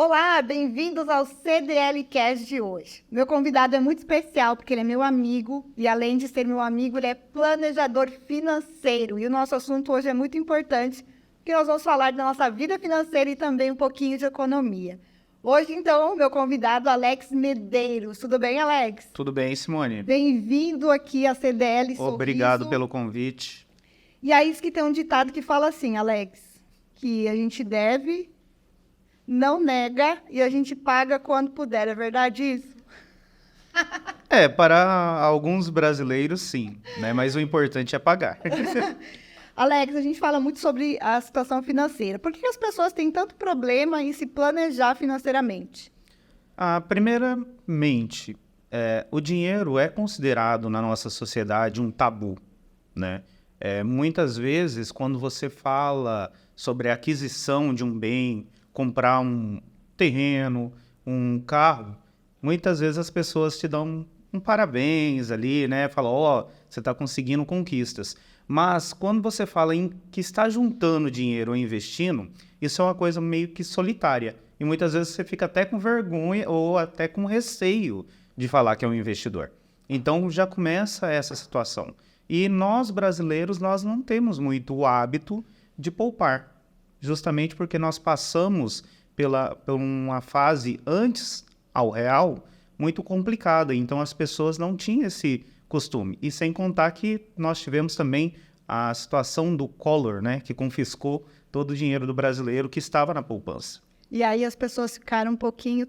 Olá, bem-vindos ao CDL Cast de hoje. Meu convidado é muito especial porque ele é meu amigo e, além de ser meu amigo, ele é planejador financeiro. E o nosso assunto hoje é muito importante porque nós vamos falar da nossa vida financeira e também um pouquinho de economia. Hoje, então, meu convidado, Alex Medeiros. Tudo bem, Alex? Tudo bem, Simone? Bem-vindo aqui à CDL Obrigado Sorriso. pelo convite. E aí que tem um ditado que fala assim, Alex, que a gente deve, não nega e a gente paga quando puder. É verdade isso? Para alguns brasileiros, sim, né? Mas o importante é pagar. Alex, a gente fala muito sobre a situação financeira. Por que as pessoas têm tanto problema em se planejar financeiramente? Primeiramente, o dinheiro é considerado na nossa sociedade um tabu, né? Muitas vezes, quando você fala sobre a aquisição de um bem, comprar um terreno, um carro, muitas vezes as pessoas te dão um parabéns ali, né? Falam, você está conseguindo conquistas. Mas quando você fala em que está juntando dinheiro ou investindo, isso é uma coisa meio que solitária. E muitas vezes você fica até com vergonha ou até com receio de falar que é um investidor. Então já começa essa situação. E nós, brasileiros, nós não temos muito o hábito de poupar, justamente porque nós passamos por uma fase antes ao real muito complicada. Então as pessoas não tinham esse costume. E sem contar que nós tivemos também a situação do Collor, né, que confiscou todo o dinheiro do brasileiro que estava na poupança. E aí as pessoas ficaram um pouquinho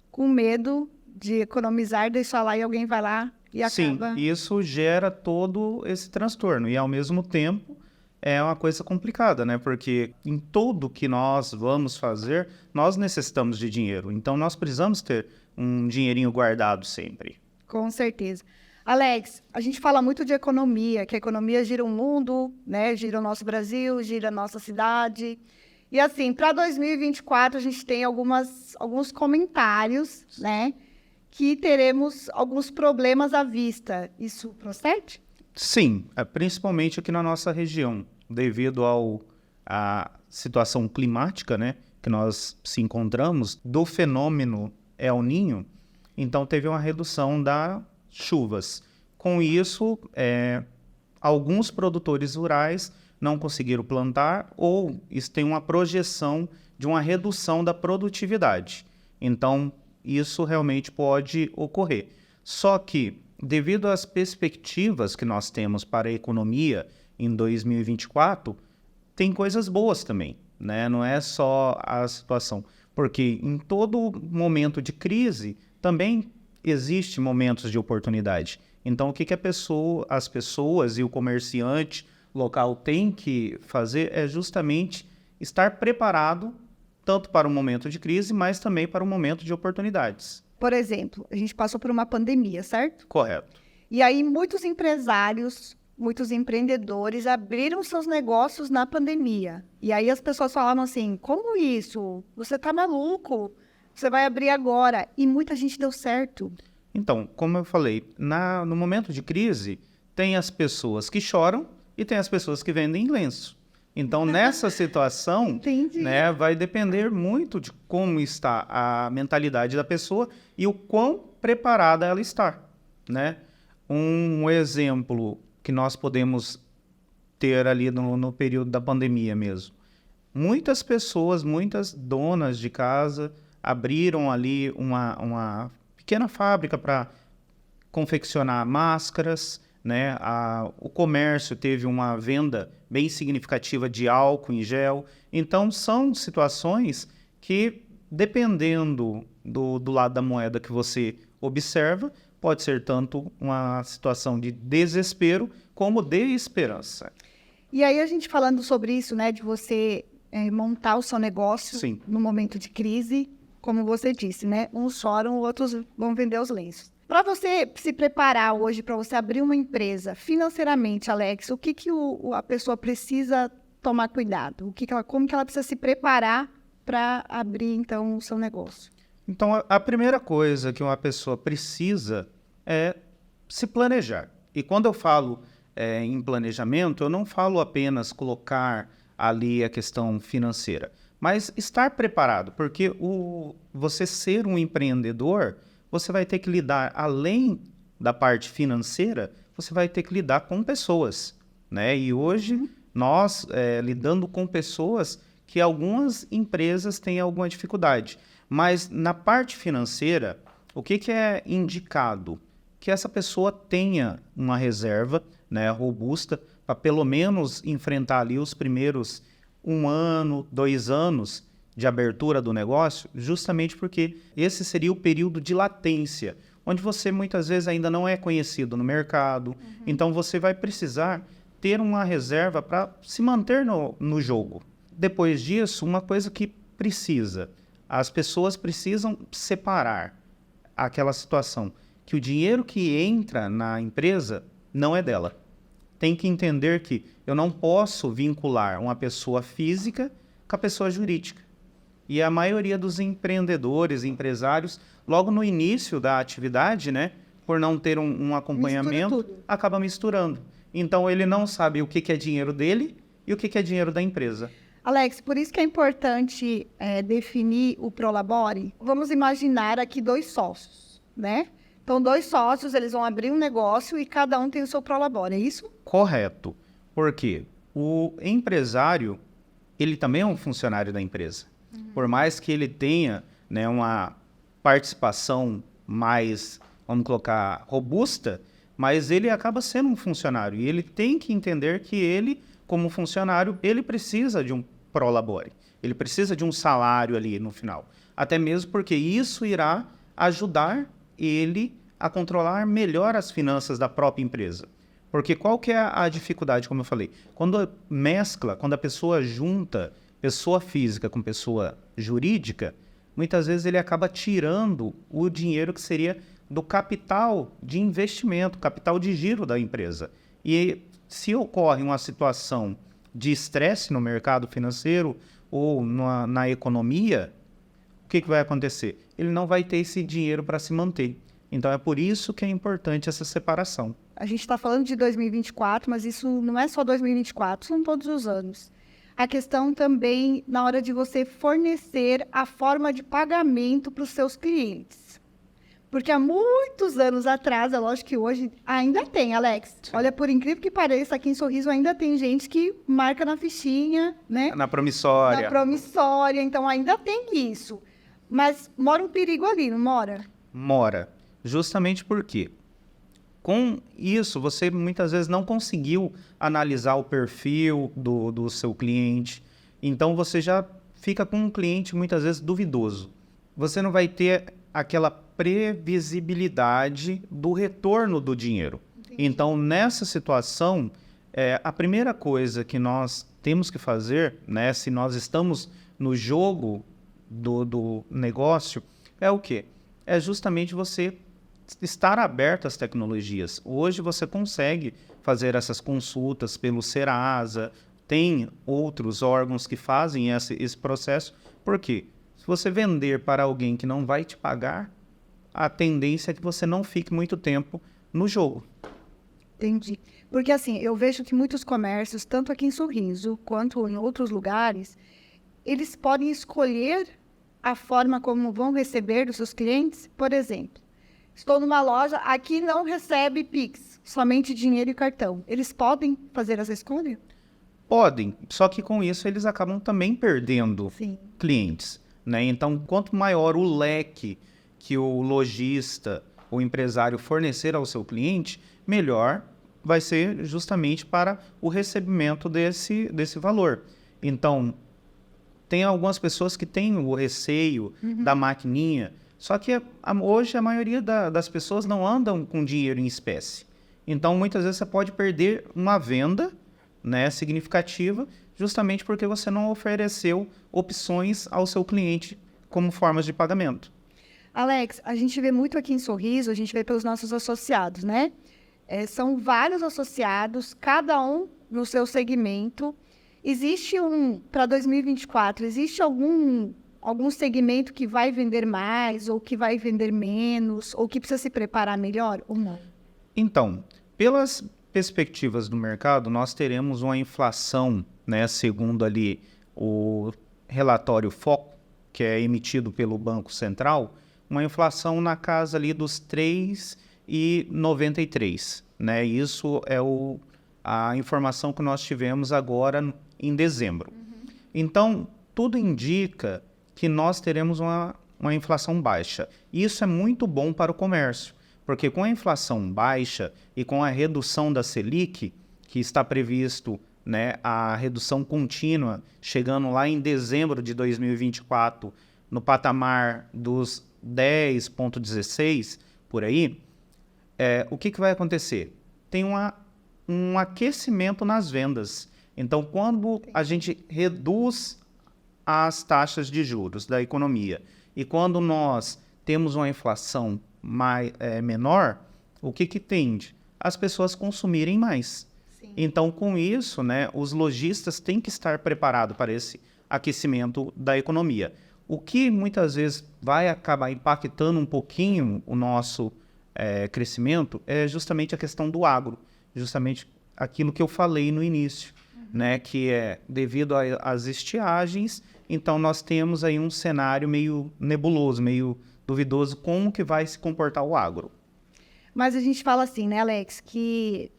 com medo de economizar, deixar lá e alguém vai lá e acaba... Sim, isso gera todo esse transtorno. E, ao mesmo tempo, é uma coisa complicada, né? Porque em tudo que nós vamos fazer, nós necessitamos de dinheiro. Então, nós precisamos ter um dinheirinho guardado sempre. Com certeza. Alex, a gente fala muito de economia, que a economia gira o mundo, né? Gira o nosso Brasil, gira a nossa cidade. E assim, para 2024, a gente tem alguns comentários, né? Que teremos alguns problemas à vista. Isso procede? Sim, principalmente aqui na nossa região, devido à situação climática, né, que nós se encontramos, do fenômeno El Niño, então teve uma redução das chuvas. Com isso, alguns produtores rurais não conseguiram plantar ou isso tem uma projeção de uma redução da produtividade. Então, isso realmente pode ocorrer. Só que, devido às perspectivas que nós temos para a economia em 2024, tem coisas boas também, né? Não é só a situação. Porque em todo momento de crise também existe momentos de oportunidade. Então, o que as pessoas e o comerciante local têm que fazer é justamente estar preparado tanto para um momento de crise, mas também para um momento de oportunidades. Por exemplo, a gente passou por uma pandemia, certo? Correto. E aí muitos empresários, muitos empreendedores abriram seus negócios na pandemia. E aí as pessoas falavam assim, como isso? Você tá maluco? Você vai abrir agora. E muita gente deu certo. Então, como eu falei, no momento de crise, tem as pessoas que choram e tem as pessoas que vendem lenço. Então, nessa situação, né, vai depender muito de como está a mentalidade da pessoa e o quão preparada ela está, né? Um exemplo que nós podemos ter ali no período da pandemia mesmo. Muitas pessoas, muitas donas de casa abriram ali uma pequena fábrica para confeccionar máscaras, né? O comércio teve uma venda bem significativa de álcool em gel. Então, são situações que, dependendo do lado da moeda que você observa, pode ser tanto uma situação de desespero como de esperança. E aí, a gente falando sobre isso, né, de você montar o seu negócio Sim. No momento de crise, como você disse, né? Uns choram, outros vão vender os lenços. Para você se preparar hoje, para você abrir uma empresa financeiramente, Alex, o que a pessoa precisa tomar cuidado? Como que ela precisa se preparar para abrir, então, o seu negócio? Então, a primeira coisa que uma pessoa precisa é se planejar. E quando eu falo em planejamento, eu não falo apenas colocar ali a questão financeira, mas estar preparado, porque você ser um empreendedor, você vai ter que lidar, além da parte financeira, você vai ter que lidar com pessoas, né? E hoje, nós, lidando com pessoas que algumas empresas têm alguma dificuldade. Mas na parte financeira, o que é indicado? Que essa pessoa tenha uma reserva, né, robusta, para pelo menos enfrentar ali os primeiros 1 ano, 2 anos de abertura do negócio, justamente porque esse seria o período de latência, onde você muitas vezes ainda não é conhecido no mercado, então você vai precisar ter uma reserva para se manter no jogo. Depois disso, uma coisa que as pessoas precisam separar aquela situação, que o dinheiro que entra na empresa não é dela. Tem que entender que eu não posso vincular uma pessoa física com a pessoa jurídica. E a maioria dos empreendedores, empresários, logo no início da atividade, né, por não ter um acompanhamento, acaba misturando. Então, ele não sabe o que é dinheiro dele e o que é dinheiro da empresa. Alex, por isso que é importante definir o Prolabore. Vamos imaginar aqui 2 sócios, né? Então, 2 sócios, eles vão abrir um negócio e cada um tem o seu Prolabore, é isso? Correto. Porque o empresário, ele também é um funcionário da empresa. Por mais que ele tenha, né, uma participação mais, vamos colocar, robusta, mas ele acaba sendo um funcionário. E ele tem que entender que ele, como funcionário, ele precisa de um Prolabore. Ele precisa de um salário ali no final. Até mesmo porque isso irá ajudar ele a controlar melhor as finanças da própria empresa. Porque qual que é a dificuldade, como eu falei? Quando a pessoa junta pessoa física com pessoa jurídica, muitas vezes ele acaba tirando o dinheiro que seria do capital de investimento, capital de giro da empresa. E se ocorre uma situação de estresse no mercado financeiro ou na economia, o que vai acontecer? Ele não vai ter esse dinheiro para se manter. Então, é por isso que é importante essa separação. A gente está falando de 2024, mas isso não é só 2024, são todos os anos. A questão também na hora de você fornecer a forma de pagamento para os seus clientes. Porque há muitos anos atrás, é lógico que hoje ainda tem, Alex. Sim. Olha, por incrível que pareça, aqui em Sorriso ainda tem gente que marca na fichinha, né? Na promissória. Na promissória, então ainda tem isso. Mas mora um perigo ali, não mora? Mora. Justamente porque com isso você muitas vezes não conseguiu analisar o perfil do seu cliente. Então você já fica com um cliente muitas vezes duvidoso. Você não vai ter aquela previsibilidade do retorno do dinheiro. Entendi. Então, nessa situação, a primeira coisa que nós temos que fazer, né, se nós estamos no jogo do negócio, é o quê? É justamente você estar aberto às tecnologias. Hoje você consegue fazer essas consultas pelo Serasa, tem outros órgãos que fazem esse processo. Por quê? Se você vender para alguém que não vai te pagar, a tendência é que você não fique muito tempo no jogo. Entendi. Porque assim, eu vejo que muitos comércios, tanto aqui em Sorriso quanto em outros lugares, eles podem escolher a forma como vão receber dos seus clientes. Por exemplo, estou numa loja, aqui não recebe Pix, somente dinheiro e cartão. Eles podem fazer essa escolha? Podem, só que com isso eles acabam também perdendo Sim. clientes, né? Então, quanto maior o leque que o lojista, o empresário fornecer ao seu cliente, melhor vai ser justamente para o recebimento desse valor. Então, tem algumas pessoas que têm o receio da maquininha, só que hoje a maioria das pessoas não andam com dinheiro em espécie. Então, muitas vezes você pode perder uma venda, né, significativa, justamente porque você não ofereceu opções ao seu cliente como formas de pagamento. Alex, a gente vê muito aqui em Sorriso, a gente vê pelos nossos associados, né? São vários associados, cada um no seu segmento. Existe para 2024, existe algum segmento que vai vender mais, ou que vai vender menos, ou que precisa se preparar melhor, ou não? Então, pelas perspectivas do mercado, nós teremos uma inflação, né, segundo ali o relatório Foco, que é emitido pelo Banco Central, uma inflação na casa ali dos 3,93, né? Isso é a informação que nós tivemos agora em dezembro. Então, tudo indica que nós teremos uma inflação baixa. Isso é muito bom para o comércio, porque com a inflação baixa e com a redução da Selic, que está previsto, né, a redução contínua, chegando lá em dezembro de 2024, no patamar dos 10,16, por aí, o que vai acontecer? Tem um aquecimento nas vendas. Então, quando a gente reduz as taxas de juros da economia e quando nós temos uma inflação menor, o que tende? As pessoas consumirem mais. Sim. Então, com isso, né, os lojistas têm que estar preparados para esse aquecimento da economia. O que muitas vezes vai acabar impactando um pouquinho o nosso crescimento é justamente a questão do agro, justamente aquilo que eu falei no início, né, que é devido às estiagens. Então, nós temos aí um cenário meio nebuloso, meio duvidoso, como que vai se comportar o agro. Mas a gente fala assim, né, Alex, que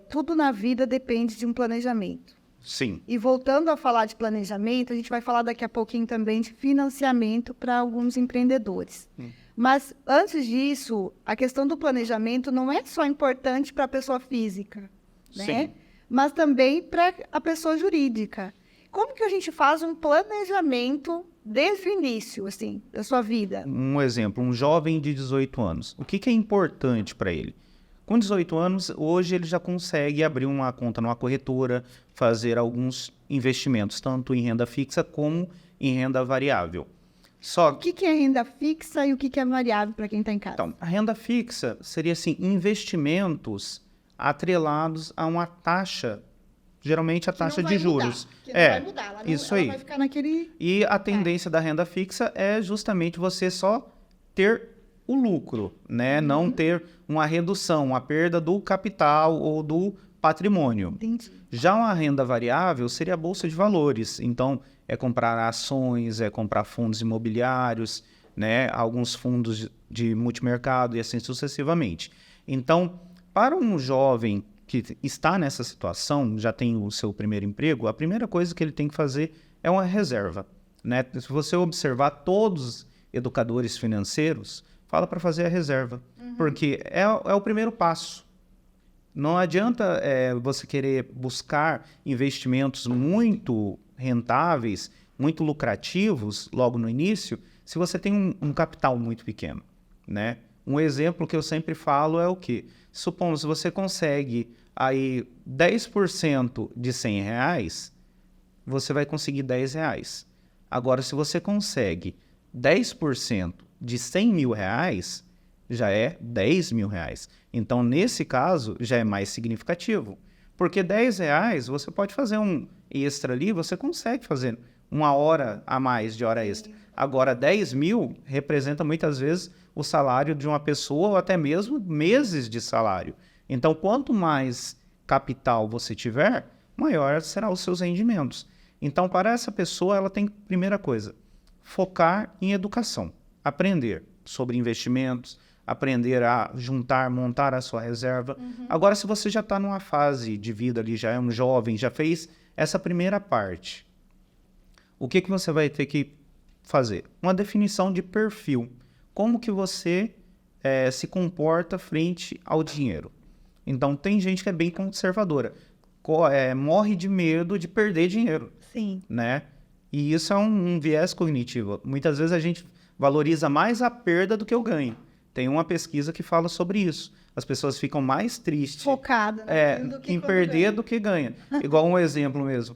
tudo na vida depende de um planejamento. Sim. E voltando a falar de planejamento, a gente vai falar daqui a pouquinho também de financiamento para alguns empreendedores. Mas, antes disso, a questão do planejamento não é só importante para a pessoa física, né? Sim. Mas também para a pessoa jurídica. Como que a gente faz um planejamento desde o início, assim, da sua vida? Um exemplo, um jovem de 18 anos. O que é importante para ele? Com 18 anos, hoje ele já consegue abrir uma conta numa corretora, fazer alguns investimentos, tanto em renda fixa como em renda variável. O que é renda fixa e o que é variável para quem está em casa? Então, a renda fixa seria assim, investimentos atrelados a uma taxa, geralmente a taxa de juros. Não vai mudar, ela isso aí. Vai ficar naquele... E a tendência da renda fixa é justamente você só ter o lucro, né? Não ter uma redução, uma perda do capital ou do patrimônio. Entendi. Já uma renda variável seria a bolsa de valores. Então, é comprar ações, é comprar fundos imobiliários, né? Alguns fundos de multimercado e assim sucessivamente. Então, para um jovem que está nessa situação, já tem o seu primeiro emprego, a primeira coisa que ele tem que fazer é uma reserva, né? Se você observar todos os educadores financeiros, fala para fazer a reserva, porque é o primeiro passo. Não adianta você querer buscar investimentos muito rentáveis, muito lucrativos logo no início, se você tem um capital muito pequeno, né? Um exemplo que eu sempre falo é o quê? Supomos que você consegue aí 10% de R$100, você vai conseguir R$10. Agora, se você consegue 10% de R$100.000, já é R$10.000. Então, nesse caso, já é mais significativo. Porque R$10, você pode fazer um extra ali, você consegue fazer uma hora a mais de hora extra. Agora, 10.000 representa muitas vezes o salário de uma pessoa ou até mesmo meses de salário. Então, quanto mais capital você tiver, maior serão os seus rendimentos. Então, para essa pessoa, ela tem, primeira coisa, focar em educação, aprender sobre investimentos, aprender a juntar, montar a sua reserva. Agora, se você já está numa fase de vida ali, já é um jovem, já fez essa primeira parte, o que você vai ter que fazer? Uma definição de perfil. Como que você se comporta frente ao dinheiro? Então, tem gente que é bem conservadora, morre de medo de perder dinheiro. Sim. Né? E isso é um viés cognitivo. Muitas vezes a gente valoriza mais a perda do que o ganho. Tem uma pesquisa que fala sobre isso. As pessoas ficam mais tristes focadas em perder do que ganha. Igual um exemplo mesmo.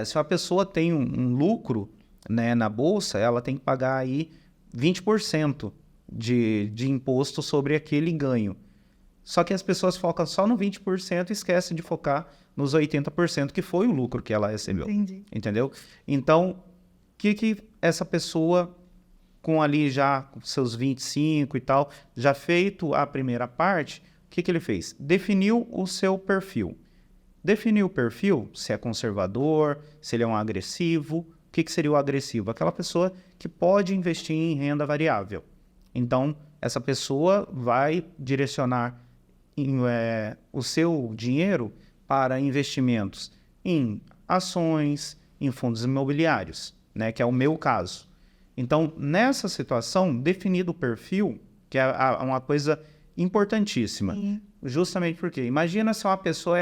Se uma pessoa tem um lucro, né, na bolsa, ela tem que pagar aí 20% de imposto sobre aquele ganho. Só que as pessoas focam só no 20% e esquecem de focar nos 80% que foi o lucro que ela recebeu. Entendi. Entendeu? Então, o que essa pessoa, com ali já seus 25 e tal, já feito a primeira parte, o que ele fez? Definiu o seu perfil. Definiu o perfil, se é conservador, se ele é um agressivo, que seria o agressivo? Aquela pessoa que pode investir em renda variável. Então, essa pessoa vai direcionar o seu dinheiro para investimentos em ações, em fundos imobiliários, né, que é o meu caso. Então, nessa situação, definido o perfil, que é uma coisa importantíssima, justamente porque, imagina se uma pessoa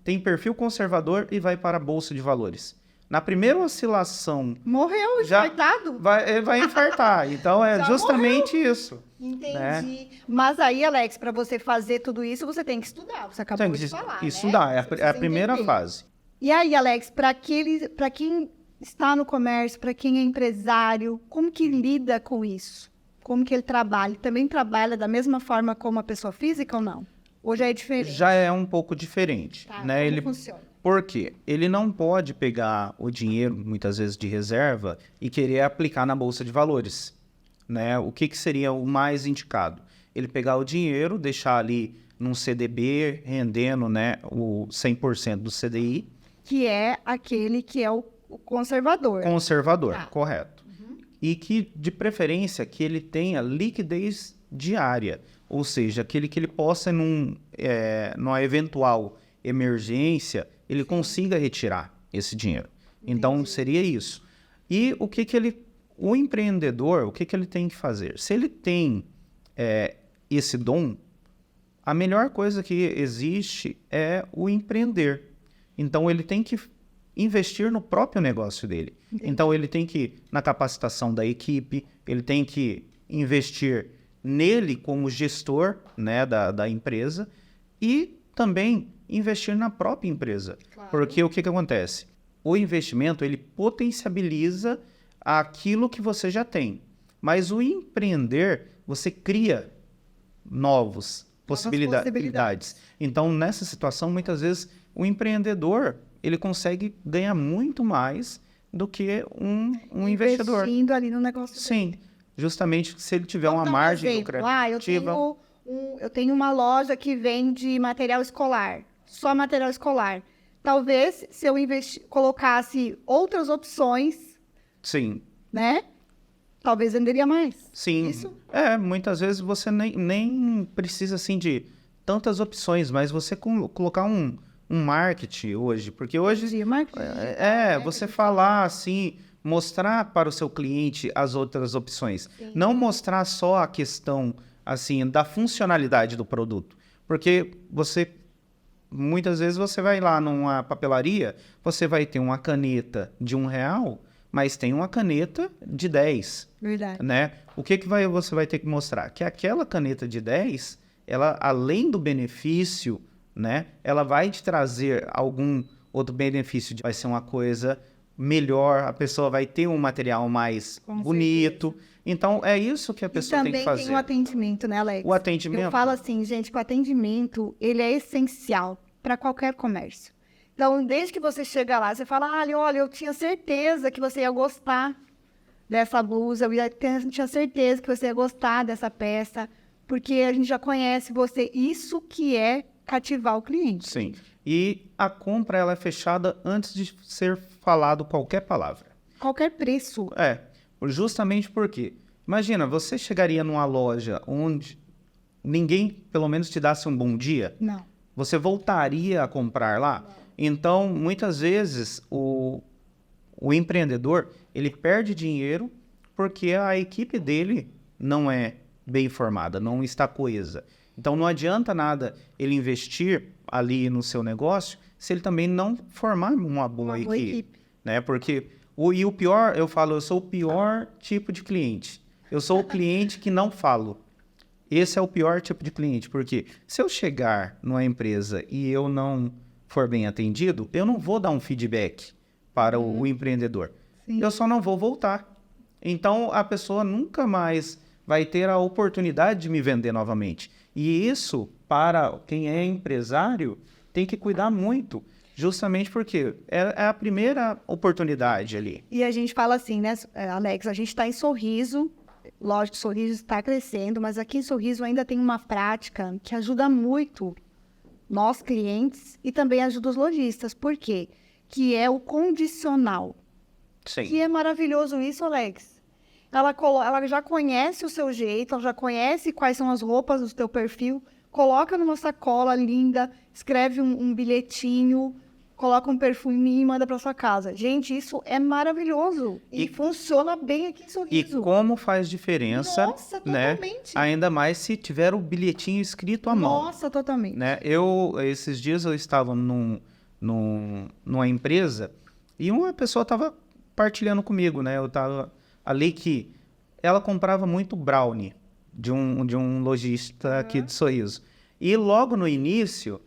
tem perfil conservador e vai para a Bolsa de Valores. Na primeira oscilação... Morreu, infartado. Vai infartar. Então, é justamente isso. Entendi. Né? Mas aí, Alex, para você fazer tudo isso, você tem que estudar. Você acabou de falar, estudar, né? é a primeira fase. E aí, Alex, para quem está no comércio, para quem é empresário, como que lida com isso? Como que ele trabalha? Ele também trabalha da mesma forma como a pessoa física ou não? Ou já é diferente? Já é um pouco diferente. Tá, né? como funciona? Por quê? Ele não pode pegar o dinheiro, muitas vezes de reserva, e querer aplicar na Bolsa de Valores. Né? O que seria o mais indicado? Ele pegar o dinheiro, deixar ali num CDB, rendendo, né, o 100% do CDI. Que é aquele que é o conservador. Conservador, correto. E que, de preferência, que ele tenha liquidez diária. Ou seja, aquele que ele possa, numa eventual emergência, ele consiga retirar esse dinheiro. Entendi. Então, seria isso. E o empreendedor, o que ele tem que fazer? Se ele tem esse dom, a melhor coisa que existe é o empreender. Então, ele tem que investir no próprio negócio dele. Entendi. Então, ele tem que ir na capacitação da equipe, ele tem que investir nele como gestor, né, da empresa e também investir na própria empresa. Claro. Porque o que acontece? O investimento, ele potencializa aquilo que você já tem. Mas o empreender, você cria novas possibilidades. Então, nessa situação, muitas vezes, o empreendedor, ele consegue ganhar muito mais do que um investidor. Investindo ali no negócio dele. Sim, justamente se ele tiver uma margem lucrativa. Eu tenho uma loja que vende material escolar, só material escolar. Talvez, se eu colocasse outras opções, sim, né? Talvez venderia mais. Sim. Isso? Muitas vezes você nem precisa assim de tantas opções, mas você colocar um marketing hoje, porque hoje você falar assim, mostrar para o seu cliente as outras opções, sim, não mostrar só a questão assim da funcionalidade do produto, porque muitas vezes você vai lá numa papelaria, você vai ter uma caneta de R$1, mas tem uma caneta de 10. Verdade. Né? O que você vai ter que mostrar? Que aquela caneta de 10, ela, além do benefício, né, ela vai te trazer algum outro benefício. Vai ser uma coisa melhor, a pessoa vai ter um material mais bonito. Certeza. Então, é isso que a pessoa tem que fazer. E também tem o atendimento, né, Alex? O atendimento. Eu falo assim, gente, que o atendimento, ele é essencial para qualquer comércio. Então, desde que você chega lá, você fala, olha, eu tinha certeza que você ia gostar dessa blusa, eu tinha certeza que você ia gostar dessa peça, porque a gente já conhece você. Isso que é cativar o cliente. Sim. E a compra, ela é fechada antes de ser falado qualquer palavra. Qualquer preço. Justamente porque, imagina, você chegaria numa loja onde ninguém, pelo menos, te desse um bom dia? Não. Você voltaria a comprar lá? Não. Então, muitas vezes, o empreendedor, ele perde dinheiro porque a equipe dele não é bem formada, não está coesa. Então, não adianta nada ele investir ali no seu negócio se ele também não formar uma boa equipe. Né? Porque, o pior, eu sou o pior tipo de cliente. Eu sou o cliente que não falo. Esse é o pior tipo de cliente, porque se eu chegar numa empresa e eu não for bem atendido, eu não vou dar um feedback para o empreendedor. Sim. Eu só não vou voltar. Então, a pessoa nunca mais vai ter a oportunidade de me vender novamente. E isso, para quem é empresário, tem que cuidar muito, justamente porque é a primeira oportunidade ali. E a gente fala assim, né, Alex, a gente está em Sorriso, lógico que Sorriso está crescendo, mas aqui em Sorriso ainda tem uma prática que ajuda muito nós clientes e também ajuda os lojistas. Por quê? Que é o condicional. Sim. Que é maravilhoso isso, Alex. Ela já conhece o seu jeito, ela já conhece quais são as roupas do teu perfil, coloca numa sacola linda, escreve um bilhetinho, coloca um perfuminho e manda para sua casa. Gente, isso é maravilhoso e funciona bem aqui em E Sorriso. como faz diferença, Nossa, né? totalmente. Ainda mais se tiver o bilhetinho escrito à mão. Nossa, totalmente. Né? Esses dias eu estava numa empresa e uma pessoa estava partilhando comigo, né? Eu estava ali que ela comprava muito brownie de um lojista aqui de Sorriso. E logo no início,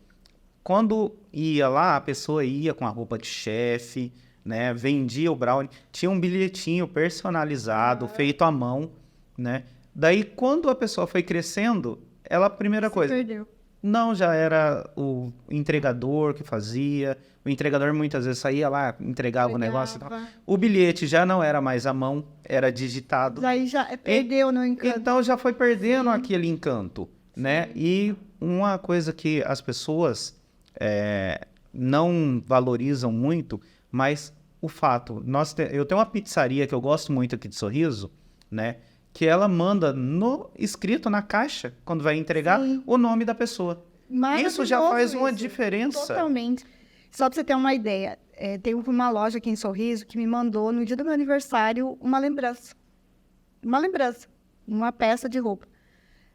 quando ia lá, a pessoa ia com a roupa de chefe, né? Vendia o brownie, tinha um bilhetinho personalizado, feito à mão, né? Daí, quando a pessoa foi crescendo, a primeira coisa, Perdeu. não, já era o entregador que fazia. O entregador muitas vezes saía lá, entregava o negócio e tal. O bilhete já não era mais à mão, era digitado. Daí já perdeu no encanto. Então já foi perdendo aquele encanto, né? E uma coisa que as pessoas não valorizam muito, mas o fato, eu tenho uma pizzaria que eu gosto muito aqui de Sorriso, né? Que ela manda escrito na caixa, quando vai entregar, Sim. o nome da pessoa. Isso já faz uma Isso. diferença. Totalmente. Só para você ter uma ideia, tem uma loja aqui em Sorriso que me mandou, no dia do meu aniversário, uma lembrança. Uma lembrança. Uma peça de roupa.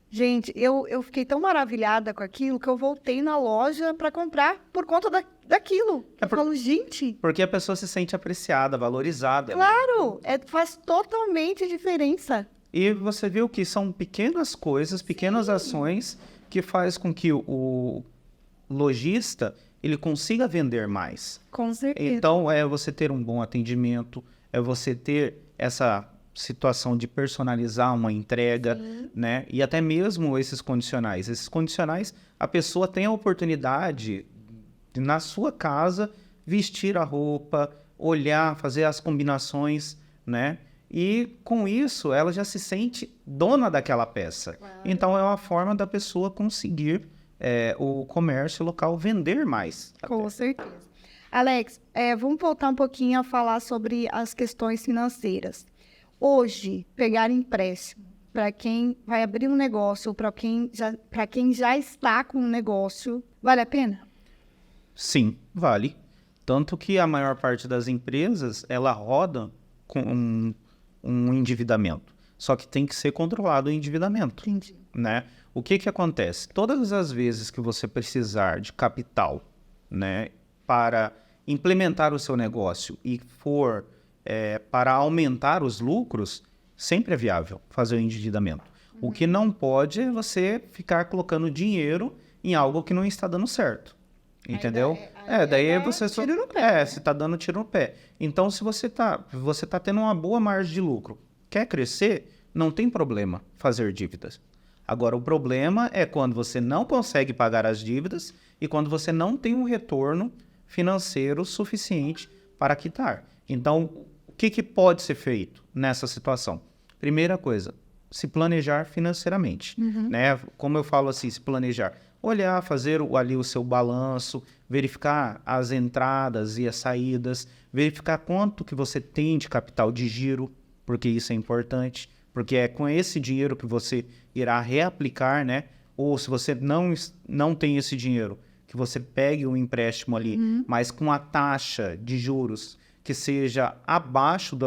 Gente, eu fiquei tão maravilhada com aquilo que eu voltei na loja para comprar por conta daquilo. Eu falo, gente, Porque a pessoa se sente apreciada, valorizada. claro, faz totalmente diferença. E você viu que são pequenas coisas, pequenas ações que faz com que o lojista ele consiga vender mais. Com certeza. Então, é você ter um bom atendimento, é você ter essa situação de personalizar uma entrega, né? E até mesmo esses condicionais. Esses condicionais, a pessoa tem a oportunidade de, na sua casa, vestir a roupa, olhar, fazer as combinações, né? E com isso, ela já se sente dona daquela peça. Claro. Então, é uma forma da pessoa conseguir o comércio local vender mais. Com certeza. Alex, vamos voltar um pouquinho a falar sobre as questões financeiras. Hoje, pegar empréstimo para quem vai abrir um negócio ou para quem já está com um negócio, vale a pena? Sim, vale. Tanto que a maior parte das empresas, ela roda com um endividamento. Só que tem que ser controlado o endividamento. Entendi. Né? O que acontece? Todas as vezes que você precisar de capital, né, para implementar o seu negócio e for para aumentar os lucros, sempre é viável fazer o endividamento. O que não pode é você ficar colocando dinheiro em algo que não está dando certo. Entendeu? Daí você só... tiro no pé. você está dando tiro no pé. Então, se você tá tendo uma boa margem de lucro, quer crescer, não tem problema fazer dívidas. Agora, o problema é quando você não consegue pagar as dívidas e quando você não tem um retorno financeiro suficiente para quitar. Então, o que pode ser feito nessa situação? Primeira coisa, se planejar financeiramente. Né? Como eu falo assim, se planejar. Olhar, fazer ali o seu balanço, verificar as entradas e as saídas, verificar quanto que você tem de capital de giro, porque isso é importante. Porque é com esse dinheiro que você irá reaplicar, né? Ou se você não tem esse dinheiro, que você pegue um empréstimo ali, mas com a taxa de juros que seja abaixo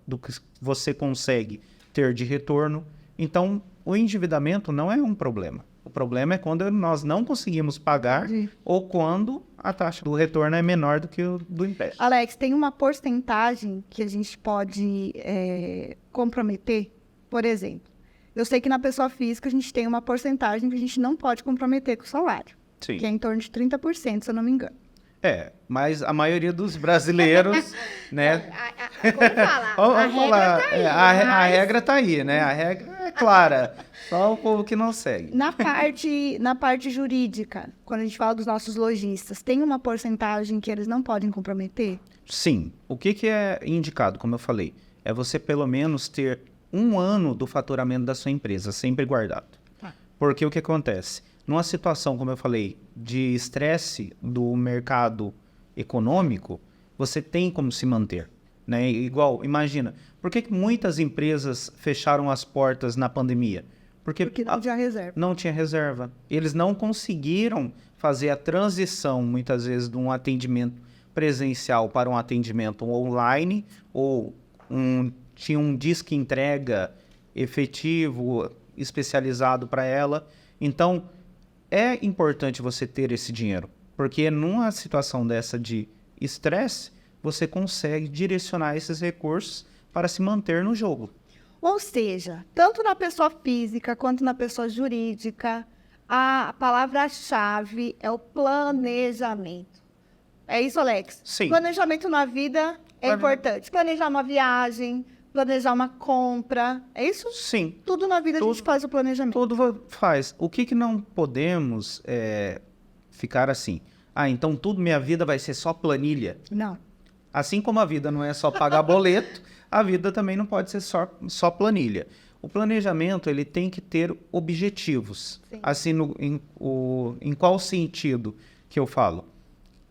do que você consegue ter de retorno. Então, o endividamento não é um problema. O problema é quando nós não conseguimos pagar ou quando a taxa do retorno é menor do que o do empréstimo. Alex, tem uma porcentagem que a gente pode comprometer? Por exemplo, eu sei que na pessoa física a gente tem uma porcentagem que a gente não pode comprometer com o salário, Sim. que é em torno de 30%, se eu não me engano. Mas a maioria dos brasileiros, né? Como falar? Vamos falar, a Mas regra tá aí, né? A regra é clara, só o povo que não segue. na parte jurídica, quando a gente fala dos nossos lojistas, tem uma porcentagem que eles não podem comprometer? Sim. O que é indicado, como eu falei? É você pelo menos ter 1 ano do faturamento da sua empresa sempre guardado. Porque o que acontece? Numa situação, como eu falei, de estresse do mercado econômico, você tem como se manter. né? Igual, imagina, por que que muitas empresas fecharam as portas na pandemia? Porque não tinha reserva. não tinha reserva. Eles não conseguiram fazer a transição, muitas vezes, de um atendimento presencial para um atendimento online, ou tinha um disque entrega efetivo, especializado para ela. Então, é importante você ter esse dinheiro, porque numa situação dessa de estresse, você consegue direcionar esses recursos para se manter no jogo. Ou seja, tanto na pessoa física quanto na pessoa jurídica, a palavra-chave é o planejamento. É isso, Alex? Sim. Planejamento na vida é importante. Planejar uma viagem, planejar uma compra, é isso? Sim. Tudo na vida a gente faz o planejamento. Tudo faz. O que não podemos ficar assim? Ah, então minha vida vai ser só planilha? Não. Assim como a vida não é só pagar boleto, a vida também não pode ser só planilha. O planejamento, ele tem que ter objetivos. Sim. Assim, em qual sentido que eu falo?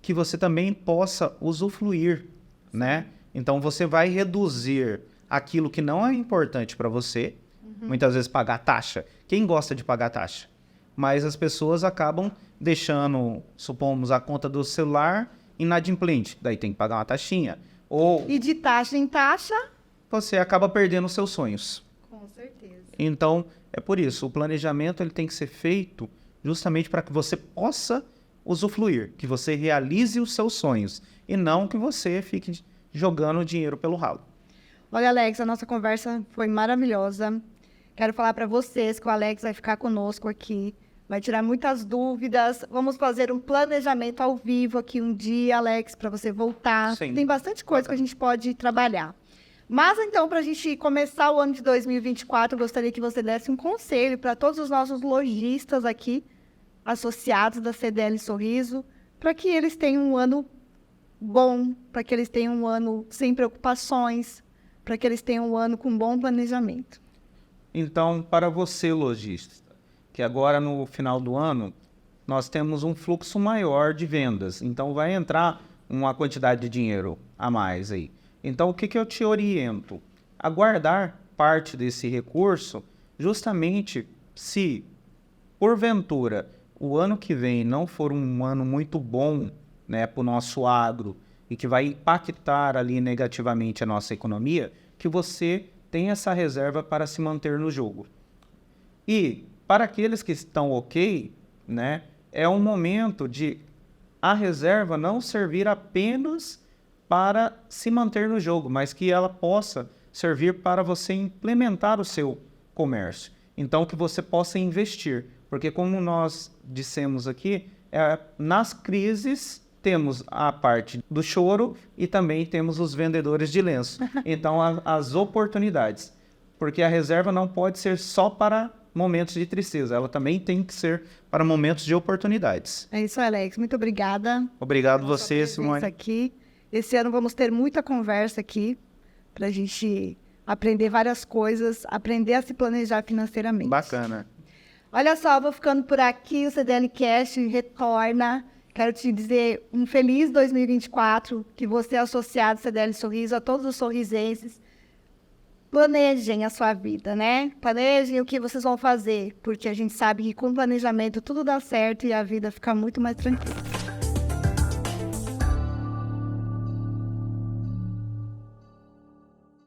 Que você também possa usufruir, né? Então, você vai reduzir aquilo que não é importante para você. Muitas vezes pagar taxa. Quem gosta de pagar taxa? Mas as pessoas acabam deixando, supomos, a conta do celular inadimplente. Daí tem que pagar uma taxinha. Ou E de taxa em taxa? você acaba perdendo os seus sonhos. Com certeza. Então, é por isso, o planejamento ele tem que ser feito justamente para que você possa usufruir, que você realize os seus sonhos e não que você fique jogando dinheiro pelo ralo. Olha, Alex, a nossa conversa foi maravilhosa. Quero falar para vocês que o Alex vai ficar conosco aqui, vai tirar muitas dúvidas. Vamos fazer um planejamento ao vivo aqui um dia, Alex, para você voltar. Sim. Tem bastante coisa que a gente pode trabalhar. Mas, então, para a gente começar o ano de 2024, eu gostaria que você desse um conselho para todos os nossos lojistas aqui, associados da CDL Sorriso, para que eles tenham um ano bom, para que eles tenham um ano sem preocupações, para que eles tenham um ano com bom planejamento. Então, para você, lojista, que agora no final do ano nós temos um fluxo maior de vendas, então vai entrar uma quantidade de dinheiro a mais aí. Então, o que eu te oriento? A guardar parte desse recurso, justamente se, porventura, o ano que vem não for um ano muito bom, né, para o nosso agro e que vai impactar ali negativamente a nossa economia, que você tenha essa reserva para se manter no jogo. E, para aqueles que estão ok, né, é um momento de a reserva não servir apenas para se manter no jogo, mas que ela possa servir para você implementar o seu comércio. Então, que você possa investir. Porque, como nós dissemos aqui, nas crises temos a parte do choro e também temos os vendedores de lenço. Então, as oportunidades. Porque a reserva não pode ser só para momentos de tristeza, ela também tem que ser para momentos de oportunidades. É isso, Alex. Muito obrigada. Obrigado você, Simone. Aqui. Esse ano vamos ter muita conversa aqui para a gente aprender várias coisas, aprender a se planejar financeiramente. Bacana. Olha só, vou ficando por aqui, o CDL Cash retorna. Quero te dizer um feliz 2024, que você, associado ao CDL Sorriso, a todos os sorrisenses, planejem a sua vida, né? Planejem o que vocês vão fazer, porque a gente sabe que com planejamento tudo dá certo e a vida fica muito mais tranquila.